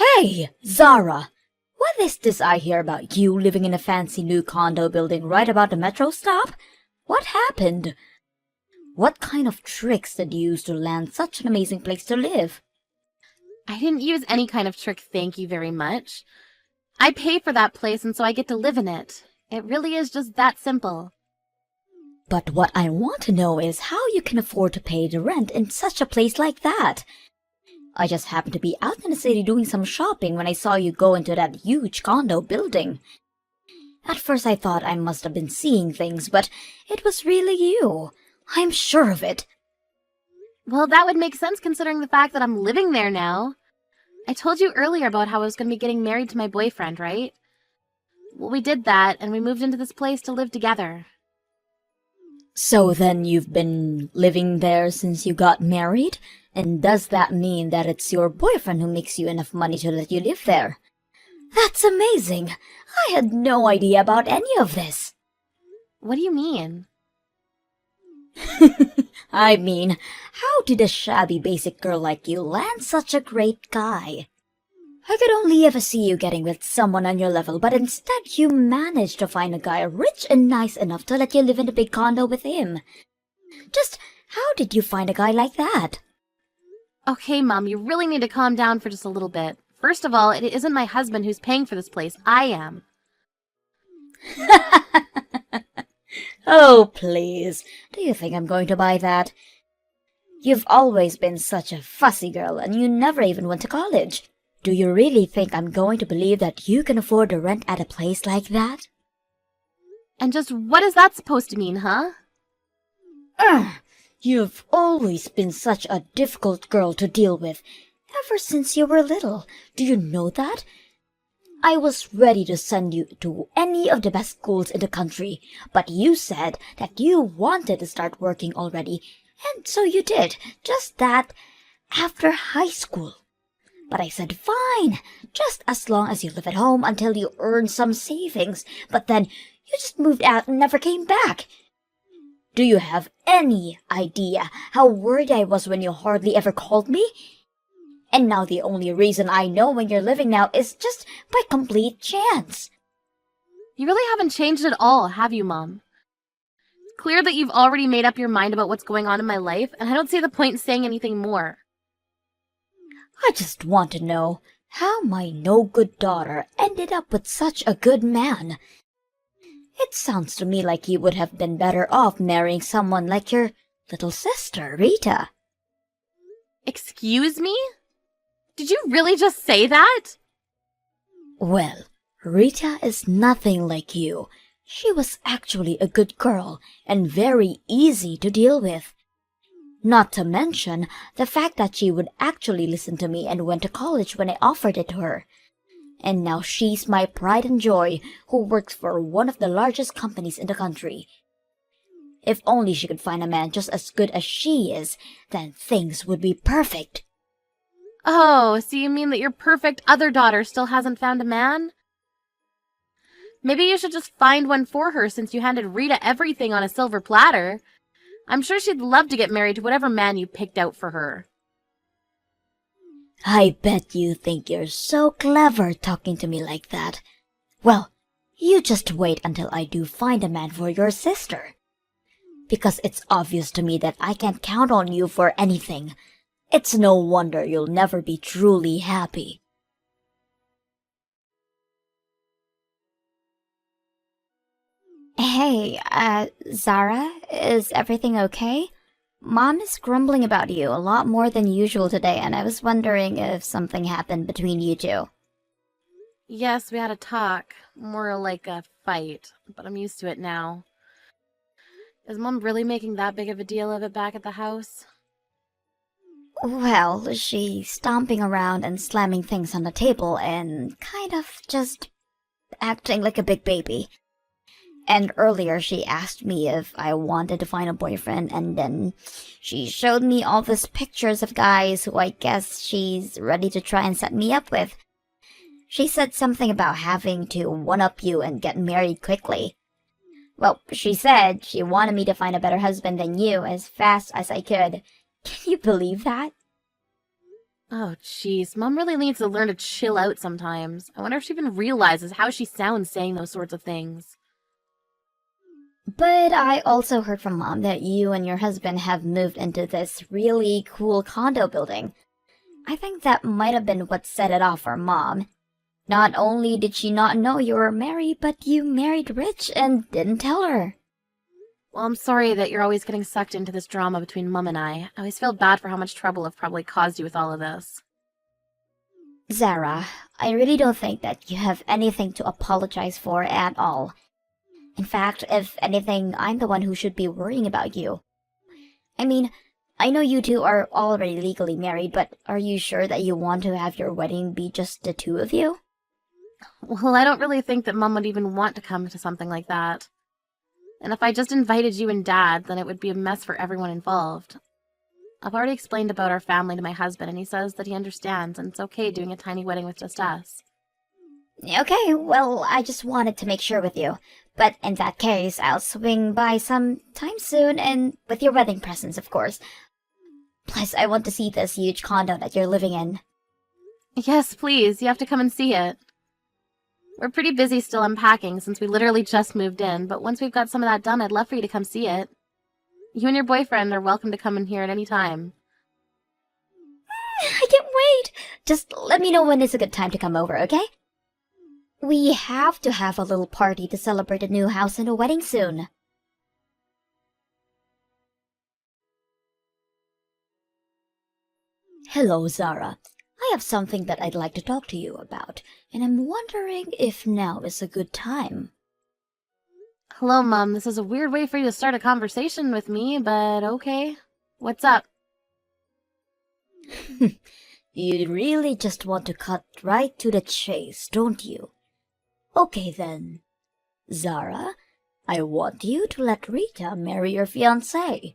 Hey, Zara! What is this I hear about you living in a fancy new condo building right about the metro stop? What happened? What kind of tricks did you use to land such an amazing place to live? I didn't use any kind of trick, thank you very much. I pay for that place and so I get to live in it. It really is just that simple. But what I want to know is how you can afford to pay the rent in such a place like that. I just happened to be out in the city doing some shopping when I saw you go into that huge condo building. At first I thought I must have been seeing things, but it was really you. I'm sure of it. Well, that would make sense considering the fact that I'm living there now. I told you earlier about how I was going to be getting married to my boyfriend, right? Well, we did that, and we moved into this place to live together. So then you've been living there since you got married? And does that mean that it's your boyfriend who makes you enough money to let you live there? That's amazing! I had no idea about any of this. What do you mean? I mean, how did a shabby basic girl like you land such a great guy? I could only ever see you getting with someone on your level, but instead you managed to find a guy rich and nice enough to let you live in a big condo with him. Just how did you find a guy like that? Okay, Mom, you really need to calm down for just a little bit. First of all, it isn't my husband who's paying for this place. I am. Oh, please. Do you think I'm going to buy that? You've always been such a fussy girl, and you never even went to college. Do you really think I'm going to believe that you can afford to rent at a place like that? And just what is that supposed to mean, huh? You've always been such a difficult girl to deal with, ever since you were little. Do you know that? I was ready to send you to any of the best schools in the country, but you said that you wanted to start working already, and so you did, just that, after high school. But I said, fine, just as long as you live at home until you earn some savings, but then you just moved out and never came back. Do you have any idea how worried I was when you hardly ever called me? And now the only reason I know when you're living now is just by complete chance. You really haven't changed at all, have you, Mom? It's clear that you've already made up your mind about what's going on in my life, and I don't see the point in saying anything more. I just want to know how my no-good daughter ended up with such a good man. It sounds to me like you would have been better off marrying someone like your little sister, Rita. Excuse me? Did you really just say that? Well, Rita is nothing like you. She was actually a good girl and very easy to deal with. Not to mention the fact that she would actually listen to me and went to college when I offered it to her. And now she's my pride and joy, who works for one of the largest companies in the country. If only she could find a man just as good as she is, then things would be perfect. Oh, so you mean that your perfect other daughter still hasn't found a man? Maybe you should just find one for her since you handed Rita everything on a silver platter. I'm sure she'd love to get married to whatever man you picked out for her. I bet you think you're so clever talking to me like that. Well, you just wait until I do find a man for your sister. Because it's obvious to me that I can't count on you for anything. It's no wonder you'll never be truly happy. Hey, Zara, is everything okay? Mom is grumbling about you a lot more than usual today, and I was wondering if something happened between you two. Yes, we had a talk. More like a fight, but I'm used to it now. Is Mom really making that big of a deal of it back at the house? Well, she's stomping around and slamming things on the table and kind of just acting like a big baby. And earlier she asked me if I wanted to find a boyfriend, and then she showed me all these pictures of guys who I guess she's ready to try and set me up with. She said something about having to one-up you and get married quickly. Well, she said she wanted me to find a better husband than you as fast as I could. Can you believe that? Oh, jeez. Mom really needs to learn to chill out sometimes. I wonder if she even realizes how she sounds saying those sorts of things. But I also heard from Mom that you and your husband have moved into this really cool condo building. I think that might have been what set it off for Mom. Not only did she not know you were married, but you married rich and didn't tell her. Well, I'm sorry that you're always getting sucked into this drama between Mum and I. I always feel bad for how much trouble I've probably caused you with all of this. Zara, I really don't think that you have anything to apologize for at all. In fact, if anything, I'm the one who should be worrying about you. I mean, I know you two are already legally married, but are you sure that you want to have your wedding be just the two of you? Well, I don't really think that Mum would even want to come to something like that. And if I just invited you and Dad, then it would be a mess for everyone involved. I've already explained about our family to my husband, and he says that he understands, and it's okay doing a tiny wedding with just us. Okay, well, I just wanted to make sure with you. But in that case, I'll swing by sometime soon, and with your wedding presents, of course. Plus, I want to see this huge condo that you're living in. Yes, please, you have to come and see it. We're pretty busy still unpacking since we literally just moved in, but once we've got some of that done, I'd love for you to come see it. You and your boyfriend are welcome to come in here at any time. I can't wait! Just let me know when is a good time to come over, okay? We have to have a little party to celebrate a new house and a wedding soon. Hello, Zara. I have something that I'd like to talk to you about, and I'm wondering if now is a good time. Hello, Mum. This is a weird way for you to start a conversation with me, but okay. What's up? You really just want to cut right to the chase, don't you? Okay then. Zara, I want you to let Rita marry your fiancé.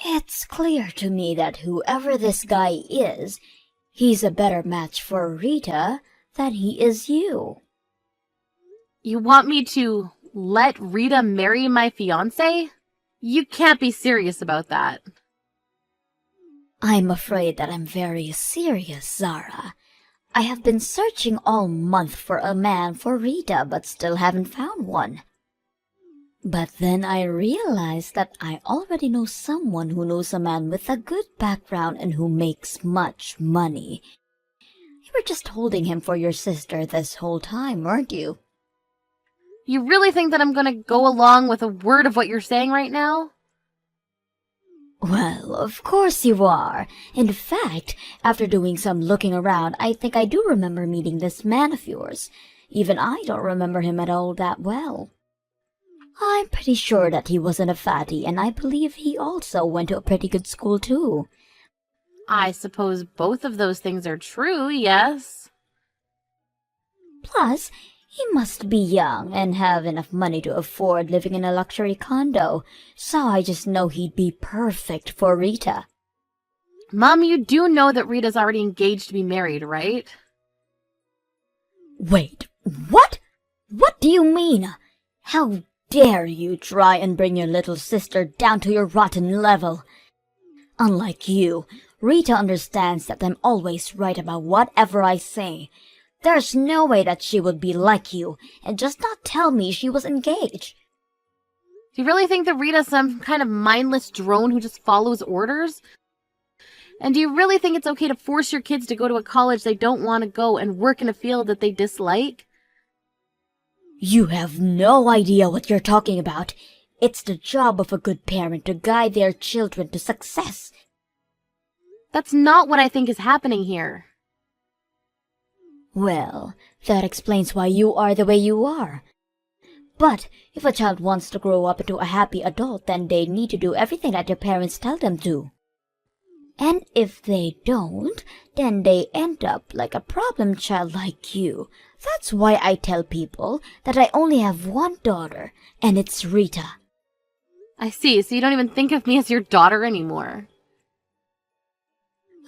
It's clear to me that whoever this guy is, he's a better match for Rita than he is you. You want me to let Rita marry my fiancé? You can't be serious about that. I'm afraid that I'm very serious, Zara. I have been searching all month for a man for Rita, but still haven't found one. But then I realized that I already know someone who knows a man with a good background and who makes much money. You were just holding him for your sister this whole time, weren't you? You really think that I'm gonna go along with a word of what you're saying right now? Well, of course you are. In fact, after doing some looking around, I think I do remember meeting this man of yours. Even I don't remember him at all that well. I'm pretty sure that he wasn't a fatty, and I believe he also went to a pretty good school too. I suppose both of those things are true, yes. Plus, he must be young and have enough money to afford living in a luxury condo, so I just know he'd be perfect for Rita. Mom, you do know that Rita's already engaged to be married, right? Wait, what? What do you mean? How dare you try and bring your little sister down to your rotten level? Unlike you, Rita understands that I'm always right about whatever I say. There's no way that she would be like you and just not tell me she was engaged. Do you really think that Rita's some kind of mindless drone who just follows orders? And do you really think it's okay to force your kids to go to a college they don't want to go and work in a field that they dislike? You have no idea what you're talking about. It's the job of a good parent to guide their children to success. That's not what I think is happening here. Well, that explains why you are the way you are. But if a child wants to grow up into a happy adult, then they need to do everything that their parents tell them to. And if they don't, then they end up like a problem child like you. That's why I tell people that I only have one daughter, and it's Rita. I see, so you don't even think of me as your daughter anymore.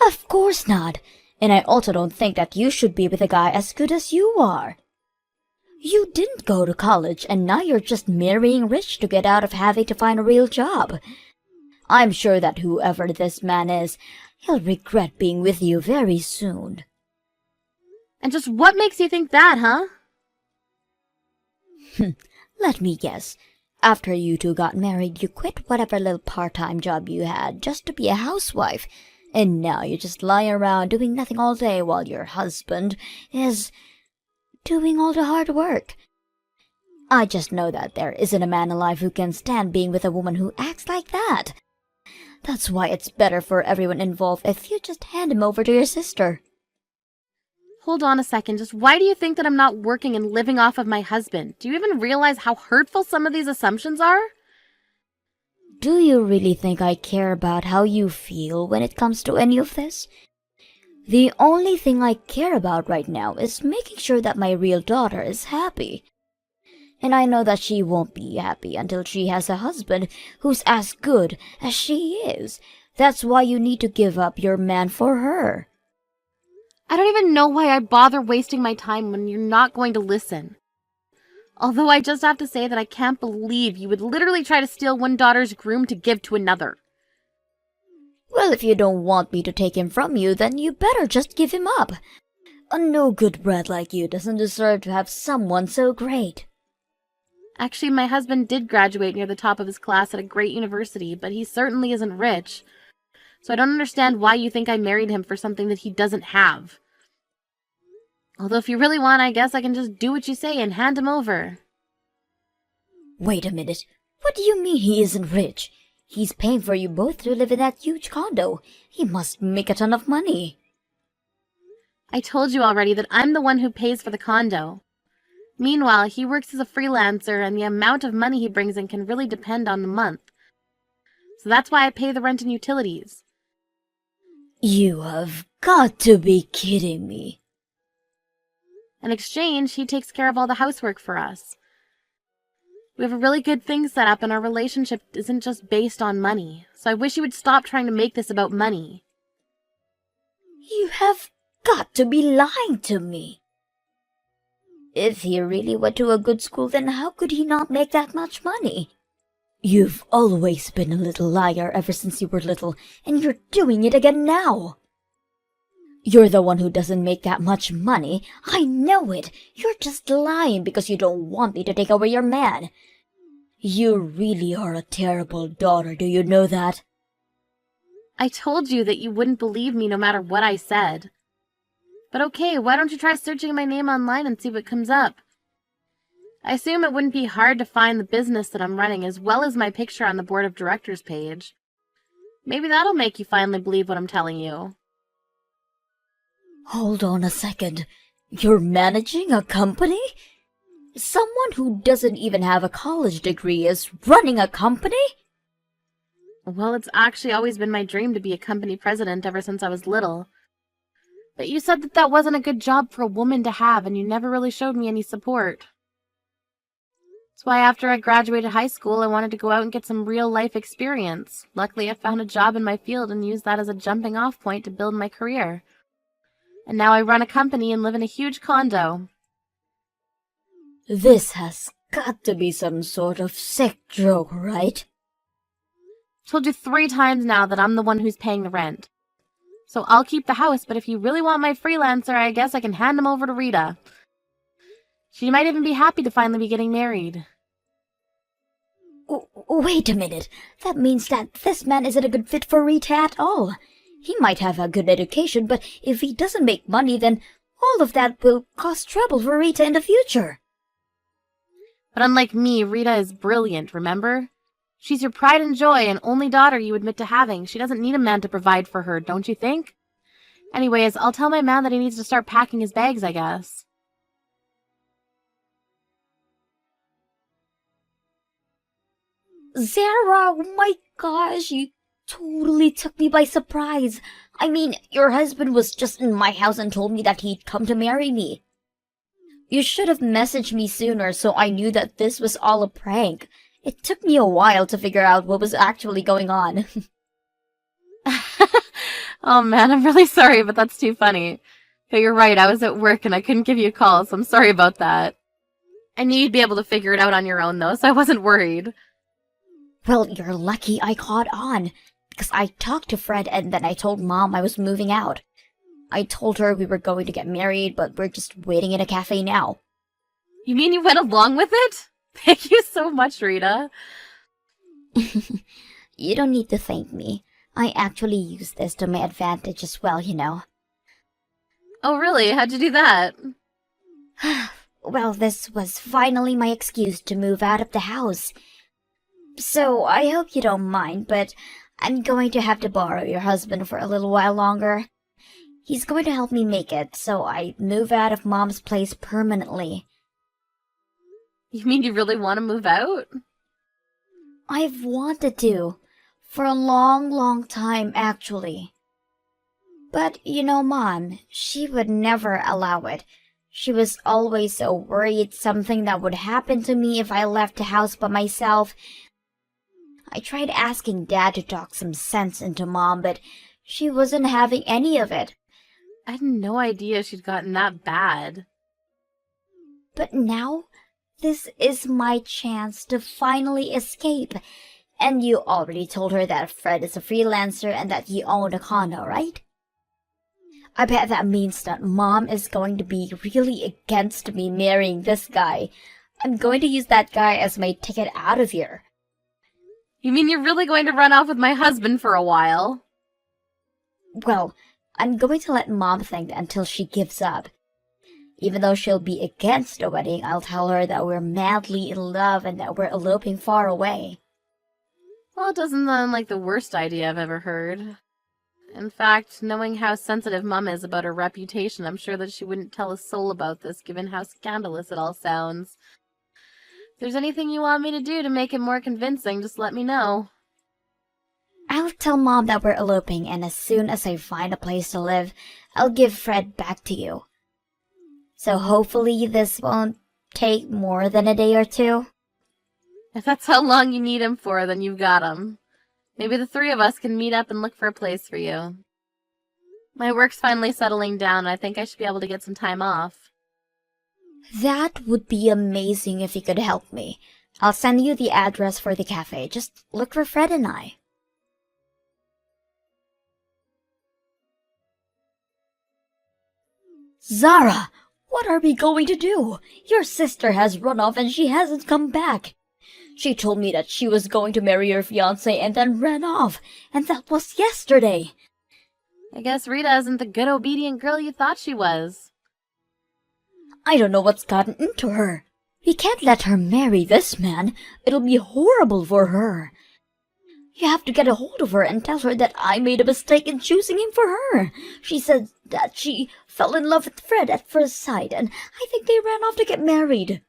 Of course not. And I also don't think that you should be with a guy as good as you are. You didn't go to college, and now you're just marrying rich to get out of having to find a real job. I'm sure that whoever this man is, He'll regret being with you very soon. And just what makes you think that, huh? Let me guess. After you two got married, you quit whatever little part-time job you had just to be a housewife. And now you just lie around doing nothing all day while your husband is doing all the hard work. I just know that there isn't a man alive who can stand being with a woman who acts like that. That's why it's better for everyone involved if you just hand him over to your sister. Hold on a second, just why do you think that I'm not working and living off of my husband? Do you even realize how hurtful some of these assumptions are? Do you really think I care about how you feel when it comes to any of this? The only thing I care about right now is making sure that my real daughter is happy. And I know that she won't be happy until she has a husband who's as good as she is. That's why you need to give up your man for her. I don't even know why I bother wasting my time when you're not going to listen. Although I just have to say that I can't believe you would literally try to steal one daughter's groom to give to another. Well, if you don't want me to take him from you, then you better just give him up. A no-good brat like you doesn't deserve to have someone so great. Actually, my husband did graduate near the top of his class at a great university, but he certainly isn't rich. So I don't understand why you think I married him for something that he doesn't have. Although if you really want, I guess I can just do what you say and hand him over. Wait a minute. What do you mean he isn't rich? He's paying for you both to live in that huge condo. He must make a ton of money. I told you already that I'm the one who pays for the condo. Meanwhile, he works as a freelancer, and the amount of money he brings in can really depend on the month. So that's why I pay the rent and utilities. You have got to be kidding me. In exchange, he takes care of all the housework for us. We have a really good thing set up, and our relationship isn't just based on money. So I wish you would stop trying to make this about money. You have got to be lying to me. If he really went to a good school, then how could he not make that much money? You've always been a little liar ever since you were little, and you're doing it again now. You're the one who doesn't make that much money. I know it. You're just lying because you don't want me to take away your man. You really are a terrible daughter, do you know that? I told you that you wouldn't believe me no matter what I said. But okay, why don't you try searching my name online and see what comes up? I assume it wouldn't be hard to find the business that I'm running as well as my picture on the board of directors page. Maybe that'll make you finally believe what I'm telling you. Hold on a second. You're managing a company? Someone who doesn't even have a college degree is running a company? Well, it's actually always been my dream to be a company president ever since I was little. But you said that that wasn't a good job for a woman to have, and you never really showed me any support. That's why after I graduated high school, I wanted to go out and get some real-life experience. Luckily, I found a job in my field and used that as a jumping-off point to build my career. And now I run a company and live in a huge condo. This has got to be some sort of sick joke, right? Told you 3 times now that I'm the one who's paying the rent. So I'll keep the house, but if you really want my freelancer, I guess I can hand him over to Rita. She might even be happy to finally be getting married. Wait a minute. That means that this man isn't a good fit for Rita at all. He might have a good education, but if he doesn't make money, then all of that will cause trouble for Rita in the future. But unlike me, Rita is brilliant, remember? She's your pride and joy and only daughter you admit to having. She doesn't need a man to provide for her, don't you think? Anyways, I'll tell my man that he needs to start packing his bags, I guess. Zara, oh my gosh, you totally took me by surprise. I mean, your husband was just in my house and told me that he'd come to marry me. You should have messaged me sooner so I knew that this was all a prank. It took me a while to figure out what was actually going on. Oh man, I'm really sorry, but that's too funny. But you're right, I was at work and I couldn't give you a call, so I'm sorry about that. I knew you'd be able to figure it out on your own though, so I wasn't worried. Well, you're lucky I caught on. Because I talked to Fred and then I told Mom I was moving out. I told her we were going to get married, but we're just waiting in a cafe now. You mean you went along with it? Thank you so much, Rita. You don't need to thank me. I actually use this to my advantage as well, you know. Oh, really? How'd you do that? Well, this was finally my excuse to move out of the house. So, I hope you don't mind, but I'm going to have to borrow your husband for a little while longer. He's going to help me make it, so I move out of Mom's place permanently. You mean you really want to move out? I've wanted to. For a long, long time, actually. But, you know, Mom, she would never allow it. She was always so worried something that would happen to me if I left the house by myself. I tried asking Dad to talk some sense into Mom, but she wasn't having any of it. I had no idea she'd gotten that bad. But now, this is my chance to finally escape. And you already told her that Fred is a freelancer and that you own a condo, right? I bet that means that Mom is going to be really against me marrying this guy. I'm going to use that guy as my ticket out of here. You mean you're really going to run off with my husband for a while? Well, I'm going to let Mom think until she gives up. Even though she'll be against the wedding, I'll tell her that we're madly in love and that we're eloping far away. Well, it doesn't sound like the worst idea I've ever heard. In fact, knowing how sensitive Mum is about her reputation, I'm sure that she wouldn't tell a soul about this, given how scandalous it all sounds. If there's anything you want me to do to make it more convincing, just let me know. I'll tell Mom that we're eloping, and as soon as I find a place to live, I'll give Fred back to you. So hopefully this won't take more than a day or two. If that's how long you need him for, then you've got him. Maybe the three of us can meet up and look for a place for you. My work's finally settling down, and I think I should be able to get some time off. That would be amazing if you could help me. I'll send you the address for the cafe. Just look for Fred and I. Zara! What are we going to do? Your sister has run off and she hasn't come back. She told me that she was going to marry your fiancé and then ran off, and that was yesterday. I guess Rita isn't the good obedient girl you thought she was. I don't know what's gotten into her. We can't let her marry this man. It'll be horrible for her. You have to get a hold of her and tell her that I made a mistake in choosing him for her. She said that she fell in love with Fred at first sight, and I think they ran off to get married.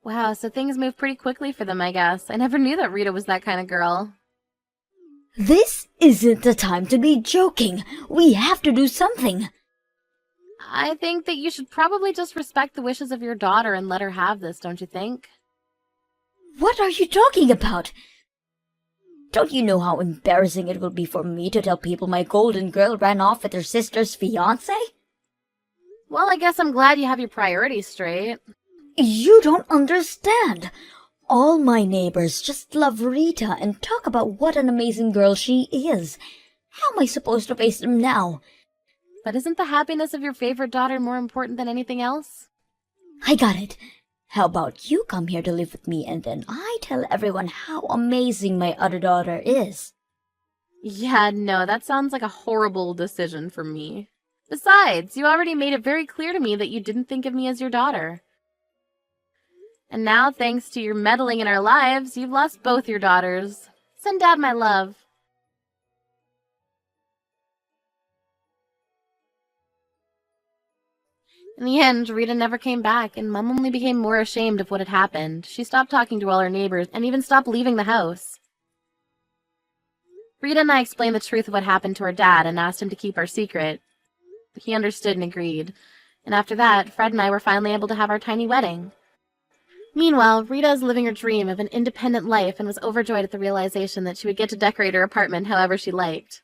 Wow, so things move pretty quickly for them, I guess. I never knew that Rita was that kind of girl. This isn't the time to be joking. We have to do something. I think that you should probably just respect the wishes of your daughter and let her have this, don't you think? What are you talking about? Don't you know how embarrassing it will be for me to tell people my golden girl ran off with her sister's fiancé? Well, I guess I'm glad you have your priorities straight. You don't understand. All my neighbors just love Rita and talk about what an amazing girl she is. How am I supposed to face them now? But isn't the happiness of your favorite daughter more important than anything else? I got it. How about you come here to live with me and then I tell everyone how amazing my other daughter is? Yeah, no, that sounds like a horrible decision for me. Besides, you already made it very clear to me that you didn't think of me as your daughter. And now, thanks to your meddling in our lives, you've lost both your daughters. Send Dad my love. In the end, Rita never came back, and Mum only became more ashamed of what had happened. She stopped talking to all her neighbors, and even stopped leaving the house. Rita and I explained the truth of what happened to our dad and asked him to keep our secret. He understood and agreed. And after that, Fred and I were finally able to have our tiny wedding. Meanwhile, Rita is living her dream of an independent life and was overjoyed at the realization that she would get to decorate her apartment however she liked.